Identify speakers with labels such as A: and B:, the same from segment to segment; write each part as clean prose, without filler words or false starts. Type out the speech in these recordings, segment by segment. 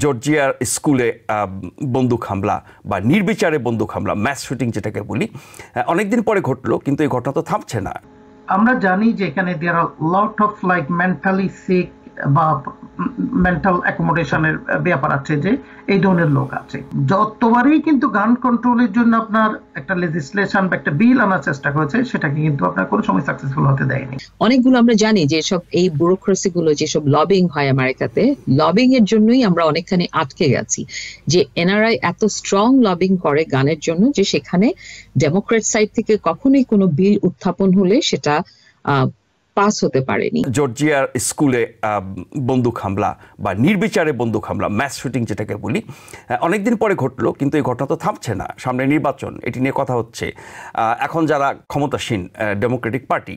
A: জর্জিয়ার স্কুলে বন্দুক হামলা বা নির্বিচারে বন্দুক হামলা, ম্যাস শুটিং যেটাকে বলি, অনেকদিন পরে ঘটলো, কিন্তু এই ঘটনা তো থামছে না।
B: আমরা জানি যে এখানে there are lot of like mentally sick বা মেন্টাল অ্যাকোমোডেশনের ব্যাপার আছে, যে এই ধরনের লোক আছে। যতবারই কিন্তু গান কন্ট্রোলের জন্য আপনার একটা লেজিসলেশন বা একটা বিল আনার চেষ্টা করেছে, সেটাকে কিন্তু আপনার কোনো সময় সাকসেসফুল হতে দেয়নি।
C: অনেকগুলো আমরা জানি যে সব এই ব্যুরোক্রেসি গুলো, যেসব লবিং হয় আমেরিকাতে, লবিং এর জন্যই আমরা অনেকখানি আটকে গেছি। যে এনআরআই এত স্ট্রং লবিং করে গানের জন্য যে সেখানে ডেমোক্রেট সাইড থেকে কখনোই কোনো বিল উত্থাপন হলে সেটা পাস হতে পারেনি।
A: জর্জিয়ার স্কুলে বন্দুক হামলা বা নির্বিচারে বন্দুক হামলা, ম্যাস শুটিং যেটাকে বলি, অনেকদিন পরে ঘটলো, কিন্তু এই ঘটনা তো থামছে না। সামনে নির্বাচন, এটি নিয়ে কথা হচ্ছে। এখন যারা ক্ষমতাসীন ডেমোক্রেটিক পার্টি,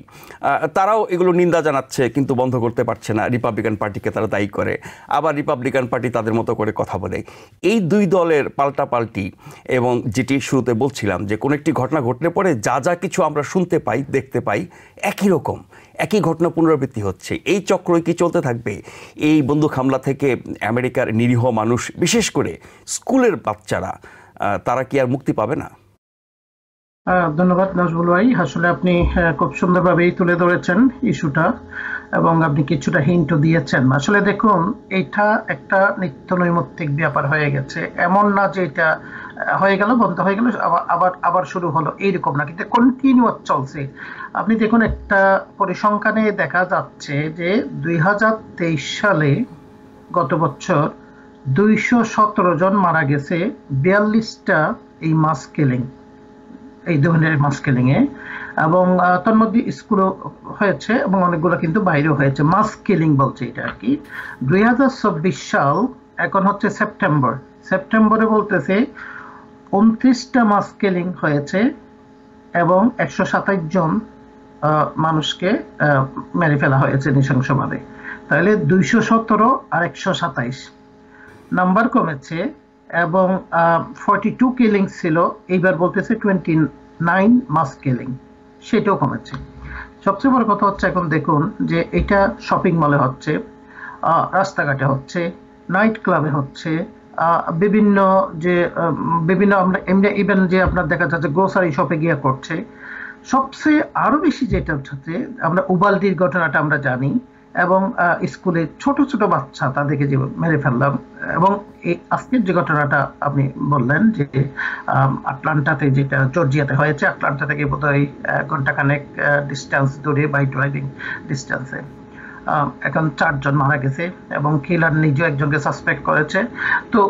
A: তারাও এগুলো নিন্দা জানাচ্ছে, কিন্তু বন্ধ করতে পারছে না। রিপাবলিকান পার্টিকে তারা দায়ী করে, আবার রিপাবলিকান পার্টি তাদের মতো করে কথা বলে। এই দুই দলের পাল্টাপাল্টি, এবং যেটি শুরুতে বলছিলাম যে কোনো একটি ঘটনা ঘটলে পরে যা যা কিছু আমরা শুনতে পাই, দেখতে পাই, একই রকম একই ঘটনা পুনরাবৃত্তি হচ্ছে। এই চক্রই কি চলতে থাকবে? এই বন্দুক হামলা থেকে আমেরিকার নিরীহ মানুষ, বিশেষ করে স্কুলের বাচ্চারা, তারা কি আর মুক্তি পাবে না?
B: ধন্যবাদ নাজবুল ভাই, আসলে আপনি খুব সুন্দরভাবেই তুলে ধরেছেন ইস্যুটা, এবং আপনি কিছুটা হিন্টও দিয়েছেন। আসলে দেখুন, এটা একটা নিত্য নৈমিত্তিক ব্যাপার হয়ে গেছে। এমন না যে এটা হয়ে গেল, বন্ধ হয়ে গেল, আবার আবার শুরু হলো, এইরকম না, কিন্তু কন্টিনিউয়াস চলছে। আপনি দেখুন, একটা পরিসংখ্যানে দেখা যাচ্ছে যে 2023 সালে, গত বছর 217 জন মারা গেছে 42টা এই মাস কিলিং, এই ধরনের মাস কিলিং এ, এবং তার মধ্যে স্কুলও হয়েছে এবং অনেকগুলো কিন্তু বাইরেও হয়েছে। মাস কিলিং বলছে এটা আর কি। 2024 সাল, এখন হচ্ছে সেপ্টেম্বরে বলতেছে 29টা মাস কিলিং হয়েছে এবং 127 জন মানুষকে মেরে ফেলা হয়েছে নৃশংসভাবে। তাহলে 217 আর 127 নাম্বার কমেছে, এবং 42 কিলিং ছিল, এইবার বলতেছে 29 মাস কিলিং, সেটাও কমেছে। সবচেয়ে বড় কথা হচ্ছে, এখন দেখুন যে এটা শপিং মলে হচ্ছে, রাস্তাঘাটে হচ্ছে, নাইট ক্লাবে হচ্ছে, বিভিন্ন আমরা ইভেন যে আপনার দেখা যাচ্ছে গ্রোসারি শপে গিয়ে করছে। সবচেয়ে আরো বেশি যেটা হচ্ছে, আমরা উবালদির ঘটনাটা আমরা জানি, এবং স্কুলে ছোট ছোট বাচ্চা, তাদেরকে যে মেরে ফেললাম। এবং এই আজকের যে ঘটনাটা আপনি বললেন যে আটলান্টাতে, যেটা জর্জিয়াতে হয়েছে, আটলান্টা থেকে বোধহয় ঘন্টাখানেক ডিস্টেন্স দূরে, বাই ড্রাইভিং ডিস্টেন্সে, এখন 4 জন মারা গেছে, এবং কিলার নিজেও একজনকে সাসপেক্ট করেছে। তো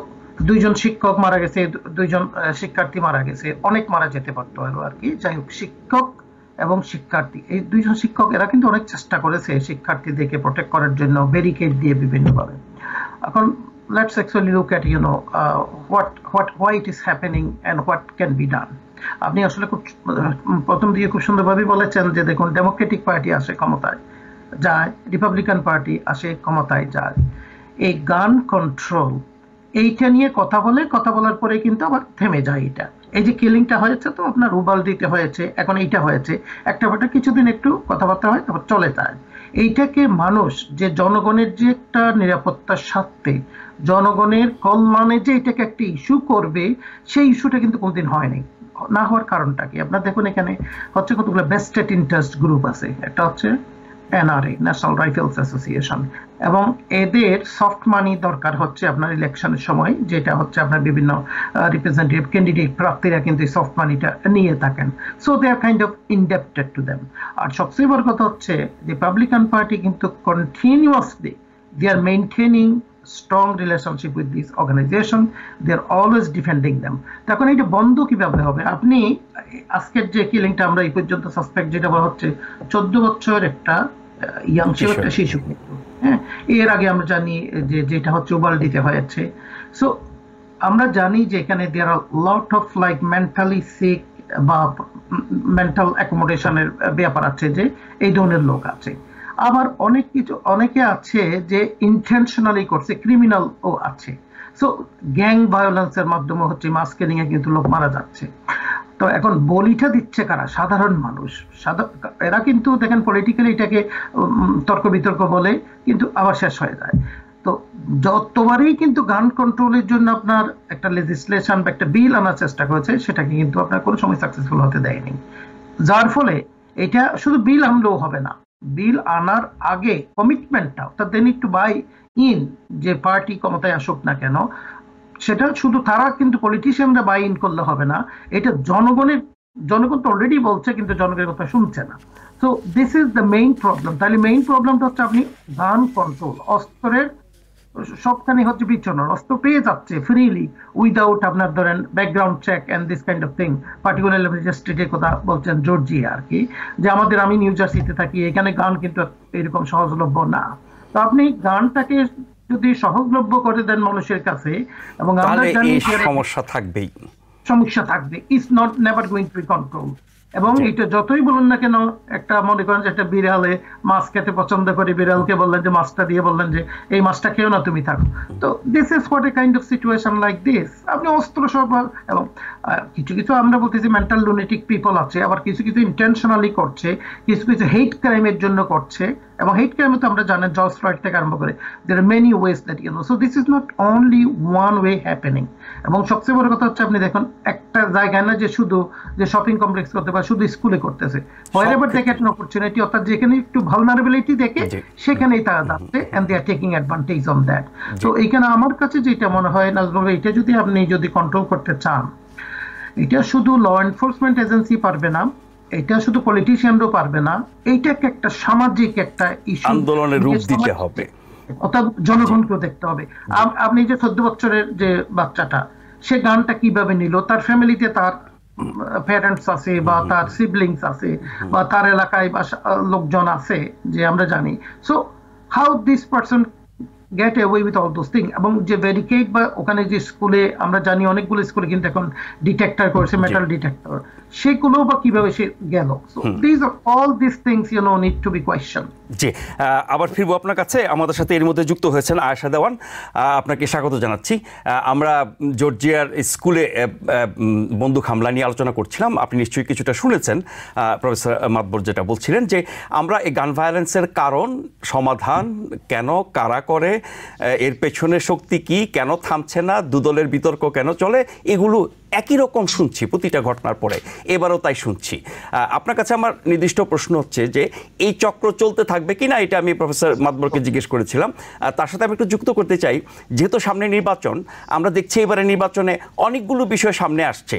B: 2 জন শিক্ষক মারা গেছে, 2 জন শিক্ষার্থী মারা গেছে, অনেক মারা যেতে পারতো আর কি। যাই হোক, শিক্ষক এবং শিক্ষার্থী, এই 2 জন শিক্ষক, এরা কিন্তু অনেক চেষ্টা করেছে শিক্ষার্থীদেরকে প্রোটেক্ট করার জন্য, ব্যারিকেড দিয়ে বিভিন্নভাবে। এখন let's actually look at why it is happening and what can be done. আপনি আসলে খুব প্রথম দিকে খুব সুন্দরভাবে বলেছেন যে দেখুন, ডেমোক্রেটিক পার্টি আসে ক্ষমতায় যায়, রিপাবলিকান পার্টি আসে ক্ষমতায় যায়। এই গান কন্ট্রোল, এইটা নিয়ে কথা বলার পরে কিন্তু আবার থেমে যায়। এটা, এই যে কিলিংটা হয়েছে, তো আপনার উবালদিতে হয়েছে, এখন এইটা হয়েছে, একটা কিছুদিন একটু কথাবার্তা হয়, তারপর চলে যায়। এইটাকে মানুষ, যে জনগণের যে একটা নিরাপত্তার স্বার্থে, জনগণের কল্যাণে যে এটাকে একটা ইস্যু করবে, সেই ইস্যুটা কিন্তু কোনদিন হয়নি। না হওয়ার কারণটা কি? আপনার দেখুন, এখানে হচ্ছে কতগুলো বেস্টেড ইন্টারেস্ট গ্রুপ আছে। একটা হচ্ছে এনআরএ, ন্যাশনাল রাইফেলস অ্যাসোসিয়েশন, এবং এদের সফট মানি দরকার হচ্ছে আপনার ইলেকশনের সময়, যেটা হচ্ছে আপনার বিভিন্ন রিপ্রেজেন্টেটিভ ক্যান্ডিডেট প্রার্থীরা কিন্তু এই সফট মানিটা নিয়ে থাকেন। So they are kind of indebted to them. আর সবচেয়ে বড় কথা হচ্ছে, রিপাবলিকান পার্টি কিন্তু continuously they are maintaining strong relationship with this organization, they are always defending them. তখন এটা বন্ধ কিভাবে হবে? আপনি আজকের যে কিলিংটা আমরা এই পর্যন্ত সাসপেক্ট যেটা বলা হচ্ছে, 14 বছর একটা ইয়াং একটা শিশু, হ্যাঁ, এর আগে আমরা জানি যে যেটা হচ্ছে উবালদিতে হয়েছে। সো আমরা জানি যে এখানে there are lot of like mentally sick বা মেন্টাল অ্যাকোমোডেশনের ব্যাপার আছে, যে এই ধরনের লোক আছে। আবার অনেকে আছে যে ইন্টেনশনালি করছে, ক্রিমিনালও আছে। সো গ্যাং ভায়োলেন্সের মাধ্যমে হচ্ছে মাস কিলিং এ কিন্তু লোক মারা যাচ্ছে। তো এখন বলিটা দিচ্ছে কারা? সাধারণ মানুষ। এরা কিন্তু দেখেন পলিটিক্যালি এটাকে তর্ক বিতর্ক বলে, কিন্তু আবার শেষ হয়ে যায়। তো তো যতবারই কিন্তু গান কন্ট্রোলের জন্য আপনার একটা লেজিসলেশন বা একটা বিল আনার চেষ্টা করেছে, সেটাকে কিন্তু আপনার কোনো সময় সাকসেসফুল হতে দেয়নি। যার ফলে এটা শুধু বিল আনলেও হবে না, বিল আনার আগে কমিটমেন্টটা, অর্থাৎ they need to buy in, যে পার্টি ক্ষমতায় আসুক না কেন, সেটা শুধু তারা কিন্তু পলিটিশিয়ানরা বাই ইন করলে হবে না, এটা জনগণ তো অলরেডি বলছে কিন্তু জনগণের কথা শুনছে না। So this is the main problem. তাহলে মেইন প্রবলেমটা হচ্ছে আপনি গান কন্ট্রোল, অস্ত্রের সবখানে হচ্ছে বিচ্ছন্ন, অস্ত্র পেয়ে যাচ্ছে ফ্রিলি উইদাউট আপনার ধরেন background check and this kind of thing. Particularly আপনি যে স্টেটের কথা বলছেন জর্জিয়া আর কি, যে আমি নিউ জার্সিতে থাকি, এখানে গান কিন্তু এরকম সহজলভ্য না। তো আপনি গানটাকে যদি সহজলভ্য করে দেন মানুষের কাছে, এবং আমরা জানি
A: সমস্যা থাকবে,
B: it's not never going to be control. এবং এটা যতই বলুন না কেন, একটা মনে করেন যে একটা বিড়ালে মাছ খেতে পছন্দ করে, বিড়ালকে বললেন যে মাছটা দিয়ে, বললেন যে এই মাছটা খেও না, তুমি থাকো। তো this is what a kind of situation like this. আপনি অস্ত্র সব, এবং কিছু কিছু আমরা বলতেছি মেন্টাল লুনেটিক পিপল আছে, আবার কিছু কিছু ইন্টেনশনালি করছে, কিছু কিছু হেট ক্রাইমের জন্য করছে। এবং হেট ক্রাইমে তো আমরা জানেন জর্জ ফ্লয়েড থেকে আরম্ভ করে there are many ways that you know, so this is not only one way happening. এবং সবচেয়ে বড় কথা হচ্ছে আপনি দেখুন একটা জায়গায় না যে শুধু যে শপিং কমপ্লেক্স করতে পারে, শুধু স্কুলে করতেছে, wherever they get an opportunity, অর্থাৎ যেখানে একটু ভালনারেবিলিটি দেখে সেখানেই তারা যাচ্ছে, and they are taking advantage on that. তো এইখানে আমার কাছে যেটা মনে হয় নাজমুল ভাই, এটা যদি কন্ট্রোল করতে চান, এটা শুধু ল এনফোর্সমেন্ট এজেন্সি পারবে না, এটা শুধু পলিটিশিয়ানরাও পারবে না, এইটাকে একটা সামাজিক একটা ইস্যু,
A: আন্দোলনের রূপ দিতে হবে,
B: অর্থাৎ জনগণকেও দেখতে হবে। আপনি যে 14 বছরের যে বাচ্চাটা, সে গানটা কিভাবে নিল, তার ফ্যামিলিতে তার প্যারেন্টস আছে বা তার সিবলিংস আছে বা তার এলাকায় বা লোকজন আছে যে আমরা জানি। So how this person gate away with all those thing. এবং যে ব্যারিকেড বা ওখানে যে স্কুলে আমরা জানি অনেকগুলো স্কুলে কিন্তু এখন ডিটেক্টর করেছে, মেটাল ডিটেক্টর, সেগুলো বা কিভাবে সে গেল। So this are all this things you know need to be question.
A: জি, আবার ফিরবো আপনার কাছে। আমাদের সাথে এর মধ্যে যুক্ত হয়েছেন আয়েশা দেওয়ান, আপনাকে স্বাগত জানাচ্ছি। আমরা জর্জিয়ার স্কুলে বন্দুক হামলা নিয়ে আলোচনা করছিলাম, আপনি নিশ্চয়ই কিছুটা শুনেছেন প্রফেসর মাতবর যেটা বলছিলেন, যে আমরা এই গান ভায়োলেন্সের কারণ, সমাধান কেন, কারা করে, এর পেছনে শক্তি কি, কেন থামছে না, দুদলের বিতর্ক কেন চলে, এগুলো একই রকম শুনছি প্রতিটা ঘটনার পরে, এবারও তাই শুনছি। আপনার কাছে আমার নির্দিষ্ট প্রশ্ন হচ্ছে যে এই চক্র চলতে থাকবে কি না, এটা আমি প্রফেসর মাতবরকে জিজ্ঞেস করেছিলাম। তার সাথে আমি একটু যুক্ত করতে চাই, যেহেতু সামনে নির্বাচন, আমরা দেখছি এবারে নির্বাচনে অনেকগুলো বিষয় সামনে আসছে,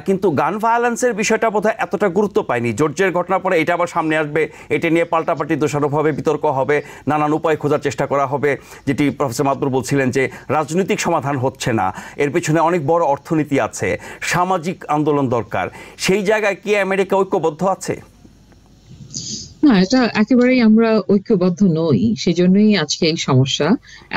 A: কিন্তু গান ভায়োলেন্সের বিষয়টা বোধহয় এতটা গুরুত্ব পায়নি। জর্জিয়ার ঘটনার পরে এটা আবার সামনে আসবে, এটা নিয়ে পাল্টাপাল্টি দোষারোপ হবে, বিতর্ক হবে, নানান উপায় খোঁজার চেষ্টা করা হবে, যেটি প্রফেসর মাতবর বলছিলেন যে রাজনৈতিক সমাধান হচ্ছে না, এর পেছনে অনেক বড় অর্থনীতি আছে, সামাজিক আন্দোলন দরকার। সেই জায়গায় কি আমেরিকা ঐক্যবদ্ধ আছে?
C: না, এটা একেবারেই আমরা ঐক্যবদ্ধ নই, সেজন্যই আজকে এই সমস্যা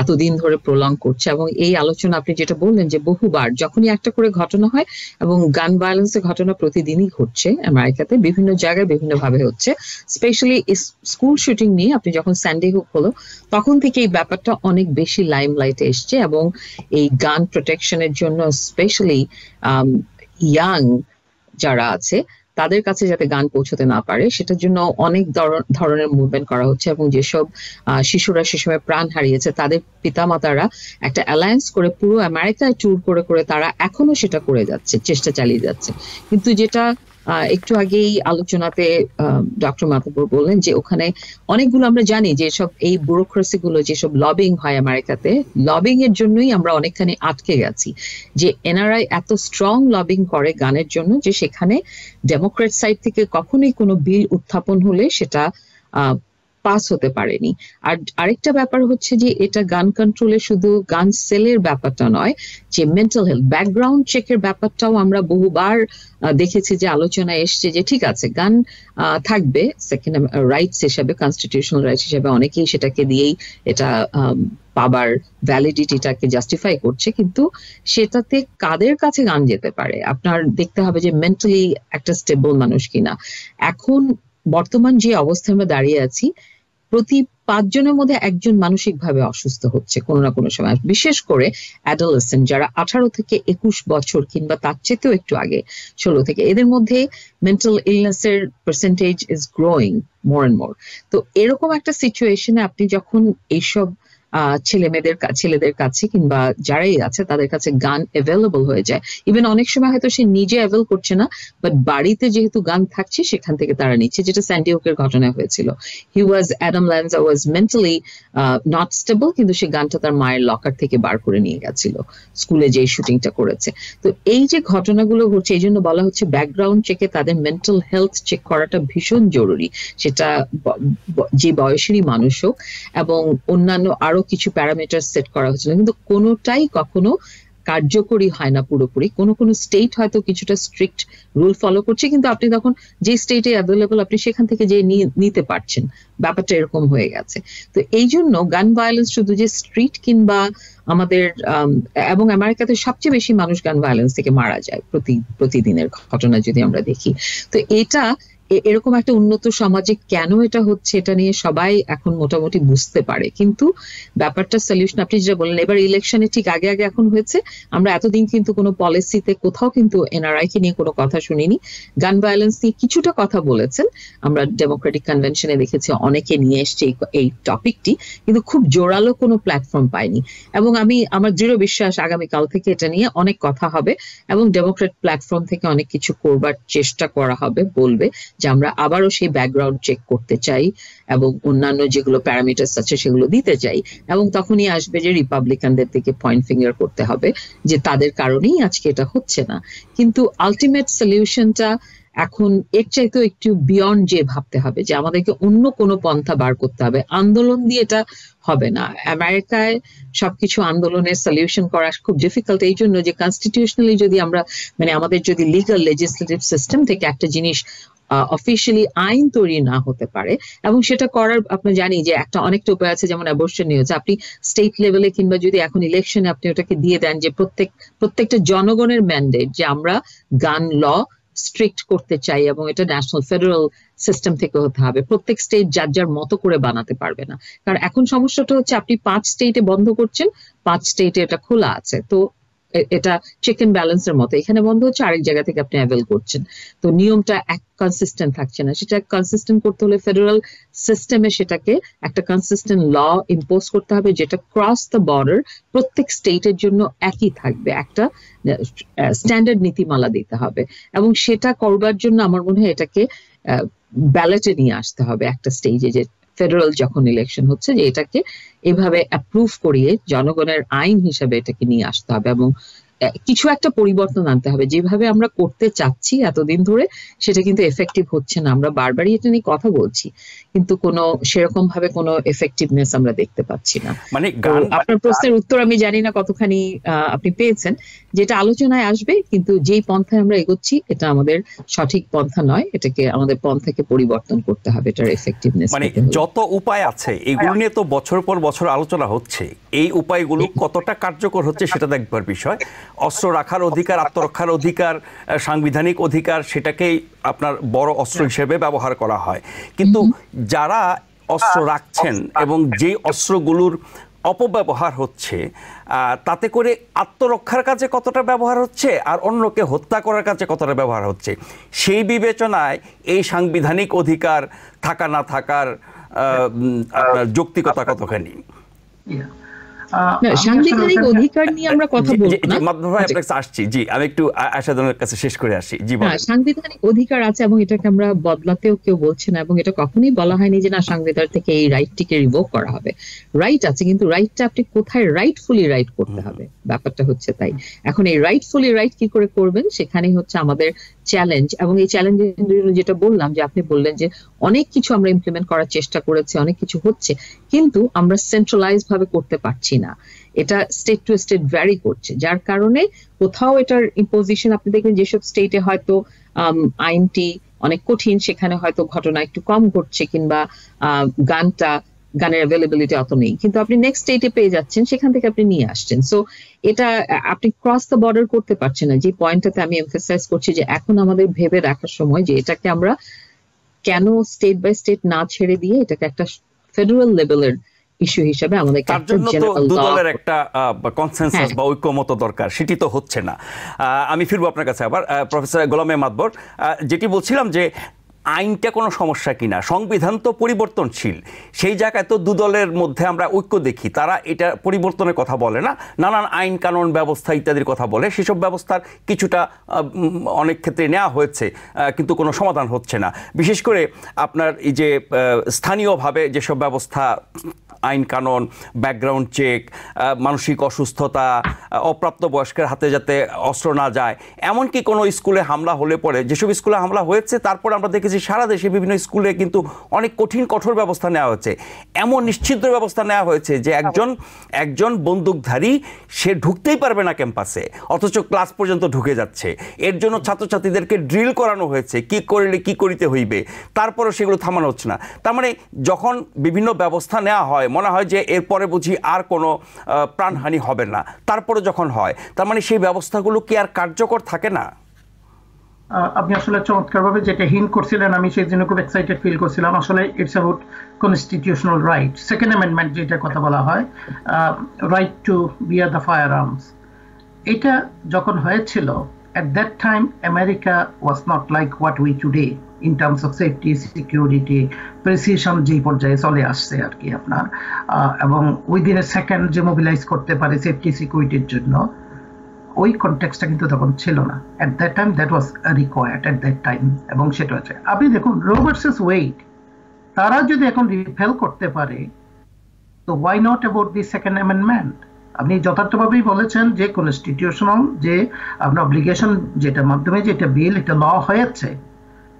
C: এতদিন ধরে প্রলং করছে। এবং এই আলোচনা আপনি যেটা বললেন যে বহুবার যখনই একটা করে ঘটনা হয়, এবং গান ভায়োলেন্সের ঘটনা প্রতিদিনই ঘটছে আমেরিকাতে, বিভিন্ন জায়গায় বিভিন্ন ভাবে হচ্ছে, স্পেশালি স্কুল শুটিং নিয়ে আপনি যখন স্যান্ডি হুক হলো তখন থেকে এই ব্যাপারটা অনেক বেশি লাইমলাইটে এসছে। এবং এই গান প্রোটেকশনের জন্য স্পেশালি ইয়াং যারা আছে তাদের কাছে যাতে গান পৌঁছতে না পারে সেটার জন্য অনেক ধরনের মুভমেন্ট করা হচ্ছে। এবং যেসব শিশুরা সে সময় প্রাণ হারিয়েছে তাদের পিতামাতারা একটা অ্যালায়েন্স করে পুরো আমেরিকায় ট্যুর করে করে তারা এখনো সেটা করে যাচ্ছে, চেষ্টা চালিয়ে যাচ্ছে। কিন্তু যেটা একটু আগেই আলোচনাতে ডক্টর মাতবর বললেন যে ওখানে অনেকগুলো আমরা জানি যে সব এই ব্যুরোক্রেসি গুলো যেসব লবিং হয় আমেরিকাতে, লবিং এর জন্যই আমরা অনেকখানি আটকে গেছি। যে এনআরআই এত স্ট্রং লবিং করে গানের জন্য যে সেখানে ডেমোক্রেট সাইড থেকে কখনোই কোনো বিল উত্থাপন হলে সেটা পাস হতে পারেনি। আর আরেকটা ব্যাপার হচ্ছে যে এটা গান কন্ট্রোলে শুধু গান সেলের ব্যাপারটা নয়, যে মেন্টাল হেলথ ব্যাকগ্রাউন্ড চেকের ব্যাপারটাও আমরা বহুবার দেখেছি যে আলোচনায় এসছে যে ঠিক আছে গান থাকবে সেকেন্ড রাইটস হিসাবে, কনস্টিটিউশনাল রাইটস হিসাবে অনেকেই সেটাকে দিয়েই এটা পাবার ভ্যালিডিটিটাকে জাস্টিফাই করছে, কিন্তু সেটাতে কাদের কাছে গান যেতে পারে আপনার দেখতে হবে যে মেন্টালি একটা স্টেবল মানুষ কিনা। এখন বর্তমান যে অবস্থায় আমরা দাঁড়িয়ে আছি, প্রতি 5 জনের মধ্যে একজন মানসিকভাবে অসুস্থ হচ্ছে কোনো না কোনো সময়, বিশেষ করে অ্যাডোলেসেন্ট যারা 18 থেকে 21 বছর কিংবা তার চেয়েও একটু আগে 16 থেকে, এদের মধ্যে মেন্টাল ইলনেসের percentage is growing more and more. তো এরকম একটা সিচুয়েশনে আপনি যখন এইসব ছেলেদের কাছে কিংবা যারাই আছে তাদের কাছে গান অ্যাভেলেবল হয়ে যায়। ইভেন অনেক সময় হয়তো সে নিজে অ্যাভেল করছে না, বাট বাড়িতে যেহেতু গান থাকছে সেখান থেকে তারা নিচ্ছে, যেটা স্যান্ডি হুকের ঘটনায় হয়েছিল। Adam Lanza was mentally not stable, কিন্তু সে গানটা তার মায়ের লকার থেকে বার করে নিয়ে গেছিল স্কুলে যে শুটিংটা করেছে। তো এই যে ঘটনাগুলো ঘটছে, এই জন্য বলা হচ্ছে ব্যাকগ্রাউন্ড চেকে তাদের মেন্টাল হেলথ চেক করাটা ভীষণ জরুরি, সেটা যে বয়সেরই মানুষ হোক, এবং অন্যান্য আরো কিছু প্যারামিটার সেট করা হয়েছিল, কিন্তু কোনোটাই কখনো কার্যকরী হয় না পুরোপুরি। কোনো স্টেট হয়তো কিছুটা স্ট্রিক্ট রুল ফলো করছে, কিন্তু আপনি তখন যে স্টেটে অ্যাভেলেবল আপনি সেখান থেকে যে নিতে পারছেন, ব্যাপারটা এরকম হয়ে গেছে। তো এই জন্য গান ভায়োলেন্স শুধু যে স্ট্রিট কিংবা আমাদের এবং আমেরিকাতে সবচেয়ে বেশি মানুষ গান ভায়োলেন্স থেকে মারা যায় প্রতিদিনের ঘটনা যদি আমরা দেখি। তো এটা এরকম একটা উন্নত সমাজে কেন এটা হচ্ছে, এটা নিয়ে সবাই এখন মোটামুটি বুঝতে পারে, কিন্তু ব্যাপারটা সলিউশন আপনি যেটা বললেন, এবার ইলেকশনে ঠিক আগে এখন হয়েছে। আমরা এতদিন কিন্তু কোনো পলিসিতে কোথাও কিন্তু এনআরআই কে নিয়ে কোনো কথা শুনিনি। গান ভায়োলেন্স নিয়ে কিছুটা কথা বলেছেন, আমরা ডেমোক্রেটিক কনভেনশনে দেখেছি অনেকে নিয়ে এসছে এই টপিকটি, কিন্তু খুব জোরালো কোনো প্ল্যাটফর্ম পাইনি। এবং আমার দৃঢ় বিশ্বাস আগামীকাল থেকে এটা নিয়ে অনেক কথা হবে এবং ডেমোক্রেট প্ল্যাটফর্ম থেকে অনেক কিছু করবার চেষ্টা করা হবে, বলবে যে আমরা আবারও সেই ব্যাকগ্রাউন্ড চেক করতে চাই এবং অন্যান্য যেগুলো প্যারামিটার্স আছে সেগুলো দিতে চাই। এবং তখনই আসবে যে রিপাবলিকানদের দিকে পয়েন্ট ফিঙ্গার করতে হবে যে তাদের কারণেই আজকে এটা হচ্ছে না। কিন্তু আলটিমেট সলিউশনটা এখন এর চাইতেও একটু বিয়ন্ড যে ভাবতে হবে যে আমাদেরকে অন্য কোনো পন্থা বার করতে হবে, আন্দোলন দিয়ে এটা হবে না। আমেরিকায় সবকিছু আন্দোলনের সলিউশন করা খুব ডিফিকাল্ট, এই জন্য যে কনস্টিটিউশনালি যদি আমরা আমাদের যদি লিগাল লেজিসলেটিভ সিস্টেম থেকে একটা জিনিস অফিসিয়ালি আইন তৈরি না হতে পারে, এবং সেটা করার আপনি জানি যে অনেকটা উপায় আছে, যেমন অ্যাবর্শন নিয়ে হচ্ছে, আপনি স্টেট লেভেলে কিংবা যদি এখন ইলেকশনে আপনি ওটাকে দিয়ে দেন যে প্রত্যেকটা জনগণের ম্যান্ডেট যে আমরা গান ল স্ট্রিক্ট করতে চাই, এবং এটা ন্যাশনাল ফেডারেল সিস্টেম থেকে হতে হবে। প্রত্যেক স্টেট যার মতো করে বানাতে পারবে না, কারণ এখন সমস্যাটা হচ্ছে আপনি 5 স্টেটে বন্ধ করছেন, 5 স্টেটে এটা খোলা আছে। তো এটা চেক এন্ড ব্যালেন্সের মতো, এখানে বন্ধ হচ্ছে, আরেক জায়গা থেকে আপনি অ্যাভেল করছেন। তো নিয়মটা কনসিস্টেন্ট থাকছে না। সেটা কনসিস্টেন্ট করতে হলে ফেডারেল সিস্টেমে সেটাকে একটা কনসিস্টেন্ট ল ইম্পোজ করতে হবে, যেটা ক্রস দ্য বর্ডার প্রত্যেক স্টেটের জন্য একই থাকবে, একটা স্ট্যান্ডার্ড নীতিমালা দিতে হবে। এবং সেটা করবার জন্য আমার মনে হয় এটাকে ব্যালটে নিয়ে আসতে হবে একটা স্টেজে, যে ফেডারেল যখন ইলেকশন হচ্ছে যে এটাকে এভাবে অ্যাপ্রুভ করিয়ে জনগণের আইন হিসেবে এটাকে নিয়ে আসতে হবে এবং কিছু একটা পরিবর্তন আনতে হবে। যেভাবে আমরা করতে চাচ্ছি এতদিন ধরে সেটা কিন্তু এফেক্টিভ হচ্ছে না। আমরা বারবারই এটা নিয়ে কথা বলছি, কিন্তু কোনো সেরকম ভাবে কোনো এফেক্টিভনেস আমরা দেখতে পাচ্ছি না। আপনার প্রশ্নের উত্তর আমি জানি না কতখানি আপনি পেয়েছেন, যেটা আলোচনায় আসবে, কিন্তু যেই পন্থায় আমরা এগোচ্ছি এটা আমাদের সঠিক পন্থা নয়, এটাকে আমাদের পন্থাকে পরিবর্তন করতে হবে, এটার এফেক্টিভনেস।
A: যত উপায় আছে এগুলো নিয়ে তো বছর পর বছর আলোচনা হচ্ছে, এই উপায়গুলো কতটা কার্যকর হচ্ছে সেটা দেখবার বিষয়। অস্ত্র রাখার অধিকার, আত্মরক্ষার অধিকার, সাংবিধানিক অধিকার, সেটাকেই আপনার বড় অস্ত্র হিসেবে ব্যবহার করা হয়। কিন্তু যারা অস্ত্র রাখছেন এবং যেই অস্ত্রগুলোর অপব্যবহার হচ্ছে, তাতে করে আত্মরক্ষার কাজে কতটা ব্যবহার হচ্ছে আর অন্যকে হত্যা করার কাজে কতটা ব্যবহার হচ্ছে, সেই বিবেচনায় এই সাংবিধানিক অধিকার থাকা না থাকার আপনার যৌক্তিকতা কতখানি?
C: সাংবিধানিক অধিকার নিয়ে আমরা কথা বলবো না,
A: আসছি। জি, আমি একটু আশাদের কাছে শেষ করে আসি। জি,
C: সাংবিধানিক অধিকার আছে এবং এটাকে আমরা বদলাতেও কেউ বলছে না, এবং এটা কখনোই বলা হয়নি যে না সংবিধান থেকে এই রাইটটিকে রিভোক করা হবে। রাইট আছে, কিন্তু রাইটটা আপনি কোথায় রাইটফুলি রাইট করতে হবে, ব্যাপারটা হচ্ছে তাই। এখন এই রাইটফুলি রাইট কি করে করবেন সেখানেই হচ্ছে আমাদের চ্যালেঞ্জ। এবং এই চ্যালেঞ্জের জন্য যেটা বললাম, যে আপনি বললেন যে অনেক কিছু আমরা ইমপ্লিমেন্ট করার চেষ্টা করেছি, অনেক কিছু হচ্ছে, কিন্তু আমরা সেন্ট্রালাইজ ভাবে করতে পারছি না। এটা স্টেট টু স্টেট ভ্যারি করছে, যার কারণে কোথাও এটার ইম্পোজিশন আপনি দেখবেন যেসব স্টেটে হয়তো আইনটি অনেক কঠিন, সেখানে হয়তো ঘটনা একটু কম ঘটছে, কিংবা গানের অ্যাভেলেবিলিটি অত নেই, কিন্তু আপনি নেক্সট স্টেটে পেয়ে যাচ্ছেন, সেখান থেকে আপনি নিয়ে আসছেন। সো এটা আপনি ক্রস দ্য বর্ডার করতে পারছেন না। যে পয়েন্টটাতে আমি এমফাসাইজ করছি যে এখন আমাদের ভেবে রাখার সময় যে এটাকে আমরা কেন স্টেট বাই স্টেট না ছেড়ে দিয়ে এটাকে একটা ফেডারেল লেভেলের ইস্যু হিসেবে আমাদের
A: তার জন্য তো দুদলের একটা কনসেনসাস বা ঐক্যমত দরকার, সেটি তো হচ্ছে না। আমি ফিরবো আপনার কাছে আবার, প্রফেসর গোলাম মাতবর, যেটি বলছিলাম যে আইনটা কোনো সমস্যা কিনা, সংবিধান তো পরিবর্তনশীল, সেই জায়গায় তো দুদলের মধ্যে আমরা ঐক্য দেখি, তারা এটা পরিবর্তনের কথা বলে না, নানান আইন কানুন ব্যবস্থা ইত্যাদির কথা বলে, সেসব ব্যবস্থার কিছুটা অনেক ক্ষেত্রে নেওয়া হয়েছে, কিন্তু কোনো সমাধান হচ্ছে না। বিশেষ করে আপনার এই যে স্থানীয়ভাবে যেসব ব্যবস্থা, আইন কানুন, ব্যাকগ্রাউন্ড চেক, মানসিক অসুস্থতা, অপ্রাপ্তবয়স্কের হাতে যাতে অস্ত্র না যায়, এমনকি কোনো স্কুলে হামলা হলে পরে, যেসব স্কুলে হামলা হয়েছে তারপর আমরা দেখেছি সারা দেশে বিভিন্ন স্কুলে কিন্তু অনেক কঠোর ব্যবস্থা নেওয়া হয়েছে, এমন নিশ্চিদ্র ব্যবস্থা নেওয়া হয়েছে যে একজন বন্দুকধারী সে ঢুকতেই পারবে না ক্যাম্পাসে, অথচ ক্লাস পর্যন্ত ঢুকে যাচ্ছে। এর জন্য ছাত্রছাত্রীদেরকে ড্রিল করানো হয়েছে, কি করলে কি করিতে হইবে, তারপরে সেগুলো থামানো হচ্ছে না। তার মানে যখন বিভিন্ন ব্যবস্থা নেওয়া হয় মনে হয় যে এরপরে বুঝি আর কোনো প্রাণহানি হবে না, তারপরে যখন হয় তার মানে সেই ব্যবস্থাগুলো কি আর কার্যকর থাকে না?
B: আপনি আসলে চমৎকারভাবে যেটা হিন্ট করছিলেন, আমি সেই জন্য খুব এক্সাইটেড ফিল করছিলাম। আসলে it's about constitutional right, second amendment যেটার কথা বলা হয়, right to bear the fire arms. এটা যখন হয়েছিল, at that time America was not like what we today in terms of safety, security, precision যে পর্যায়ে চলে আসছে আর কি আপনার, এবং উইদিন এ সেকেন্ড যে মোবিলাইজ করতে পারে সেফটি সিকিউরিটির জন্য, ওই কনটেক্সটটা কিন্তু তখন ছিল না। at that time that was required at that time, এবং সেটা হচ্ছে আপনি দেখুন রো ভার্সেস ওয়েড, তারা যদি এখন রিপেল করতে পারে, তো why not about the second amendment? আপনি যথার্থভাবেই বলেছেন যে কনস্টিটিউশনাল যে আপনার অব্লিগেশন, যেটার মাধ্যমে যেটা বিল, এটা ল হয়েছে,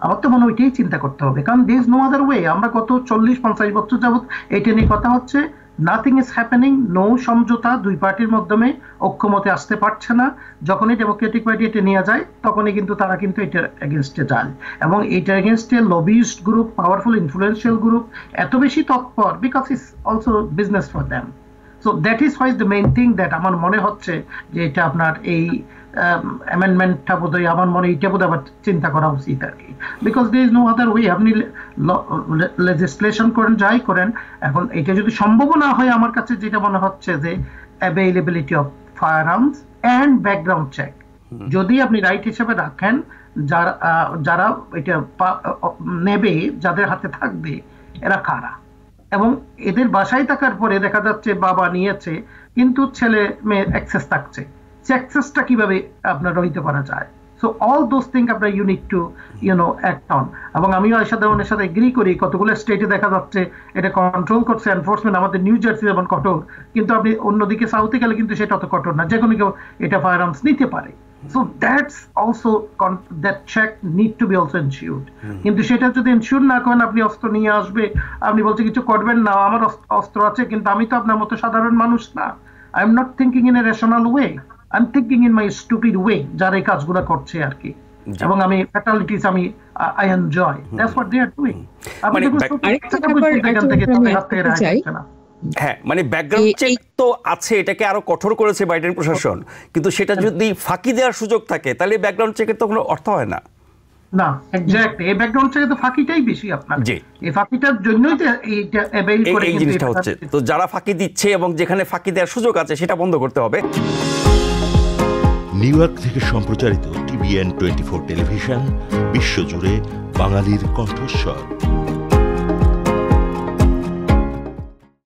B: আমার তো মনে হয় ওইটাই চিন্তা করতে হবে, কারণ there is no other way। আমরা গত 40-50 বছর যাবত এটা নিয়ে কথা হচ্ছে, নাথিং ইজ হ্যাপেনিং, নো সমঝোতা, দুই পার্টির মাধ্যমে ঐক্যমতে আসতে পারছে না। যখনই ডেমোক্রেটিক পার্টি এটা নিয়ে যায় তখনই কিন্তু তারা কিন্তু এটার এগেনস্টে যায়, এবং এইটার এগেনস্টে lobbyist group, powerful influential group এত বেশি তৎপর, because it's also business for them. So that is why the main thing that আমার মনে হচ্ছে যে এটা আপনার এই অ্যামেন্ডমেন্টটা বোধহয় আমার মনে এইটা বোধহয় আবার চিন্তা করা উচিত আর কি, because there is no other way. আপনি লেজিসলেশন করেন, যাই করেন, এখন এটা যদি সম্ভব না হয়, আমার কাছে যেটা মনে হচ্ছে যে availability of firearms and background check যদি আপনি রাইট হিসেবে রাখেন, যারা এটা নেবে, যাদের হাতে থাকবে, এরা কারা, এবং এদের বাসায় থাকার পরে দেখা যাচ্ছে বাবা নিয়েছে কিন্তু ছেলে মেয়ের অ্যাক্সেস থাকছে, সে অ্যাক্সেসটা কিভাবে আপনার রহিত করা যায়। সো অল দোজ থিং আপনার ইউনিট টু অ্যাক্ট অন। এবং আমিও আয়েশা দেওয়ানের সাথে এগ্রি করি, কতগুলো স্টেটে দেখা যাচ্ছে এটা কন্ট্রোল করছে এনফোর্সমেন্ট, আমাদের নিউ জার্সি যেমন কঠোর, কিন্তু আপনি অন্যদিকে সাউথে গেলে কিন্তু সেটা অত কঠোর না, যে কোনো কেউ এটা ফায়ার আর্মস নিতে পারে। So that's also that check need to be also ensured. কিন্তু সেটা যদি এনশিওর না করেন, আপনি অস্ত্র নিয়ে আসবে, আপনি বলছে কিছু করবেন না, আমার অস্ত্র আছে কিন্তু আমি তো আপনার মতো সাধারণ মানুষ না, I am not thinking in a rational way, I am thinking in my stupid way, যারা এই কাজগুলো করছে আর কি, এবং আমি ফ্যাটালিটিস আমি I enjoy, that's what they are doing. আপনি এখান থেকে হাত থেকে রাখছে না।
A: হ্যাঁ, মানে ব্যাকগ্রাউন্ড চেক তো আছে, এটাকে আরো কঠোর করেছে বাইডেন প্রশাসন, কিন্তু সেটা যদি ফাঁকি দেওয়ার সুযোগ থাকে তাহলে ব্যাকগ্রাউন্ড চেকের তো কোনো অর্থ হয় না।
B: না, এক্স্যাক্টলি, এই ব্যাকগ্রাউন্ড চেকে তো ফাঁকিটাই বেশি আপনার, এই ফাঁকিটার জন্যই তো এইটা অ্যাভেইল করে
A: এই জিনিসটা হচ্ছে। তো যারা ফাঁকি দিচ্ছে এবং যেখানে ফাঁকি দেওয়ার সুযোগ আছে সেটা বন্ধ করতে হবে।
D: নিউ ইয়র্ক থেকে সম্প্রচারিত TVN 24 টেলিভিশন, বিশ্বজুড়ে বাঙালির কণ্ঠস্বর।